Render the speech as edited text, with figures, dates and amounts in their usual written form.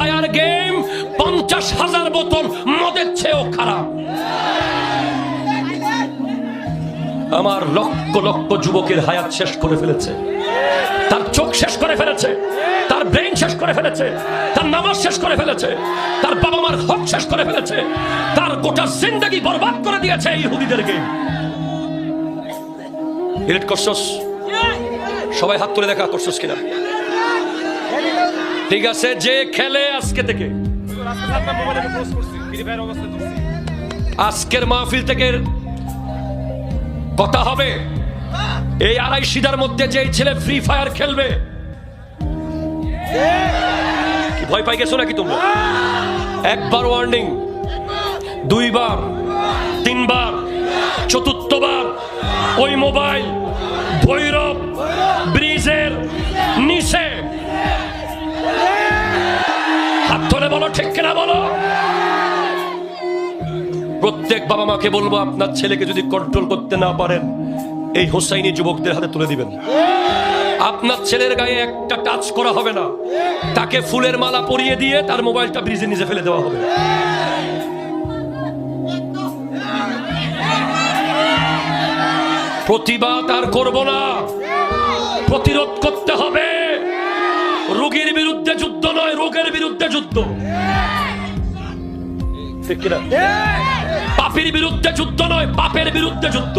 Fire game 50,000 বোতল মদের চেয়েও খারাপ। আমার লক্ষ লক্ষ যুবকের হায়াত শেষ করে ফেলেছে, তার চোখ শেষ করে ফেলেছে, তার ব্রেন শেষ করে ফেলেছে, তার নামাজ শেষ করে ফেলেছে, তার বাবা মার হক শেষ করে ফেলেছে, তার গোটা জিন্দেগি বরবাদ করে দিয়েছে এই ইহুদিদেরকে। হিট করছস? সবাই হাত তুলে দেখা, করছস কিনা? ঠিক আছে, যে খেলে আজকে থেকে, আজকের মাহফিল থেকে কথা হবে, এই আড়াইশিদার মধ্যে যে ছেলে ফ্রি ফায়ার খেলবে, কি ভয় পাই গেছো নাকি তোমরা? একবার ওয়ার্নিং, দুইবার, তিনবার, চতুর্থবার ওই মোবাইল ভৈরব ব্রিজের নিচে হাত ধরে বলো, ঠিক কিনা বলো? প্রত্যেক বাবা মাকে বলবো, আপনার ছেলেকে যদি কন্ট্রোল করতে না পারেন, এই হোসাইনি যুবকদের হাতে তুলে দিবেন। আপনার ছেলের গায়ে একটা টাচ করা হবে না, তাকে ফুলের মালা পরিয়ে দিয়ে তার মোবাইলটা ব্রিজের নিচে ফেলে দেওয়া হবে। প্রতিবাদ আর করব না, প্রতিরোধ করতে হবে। রোগীর বিরুদ্ধে যুদ্ধ নয়, রোগের বিরুদ্ধে যুদ্ধ। ঠিক কিনা? পাপীর বিরুদ্ধে যুদ্ধ নয়, পাপের বিরুদ্ধে যুদ্ধ।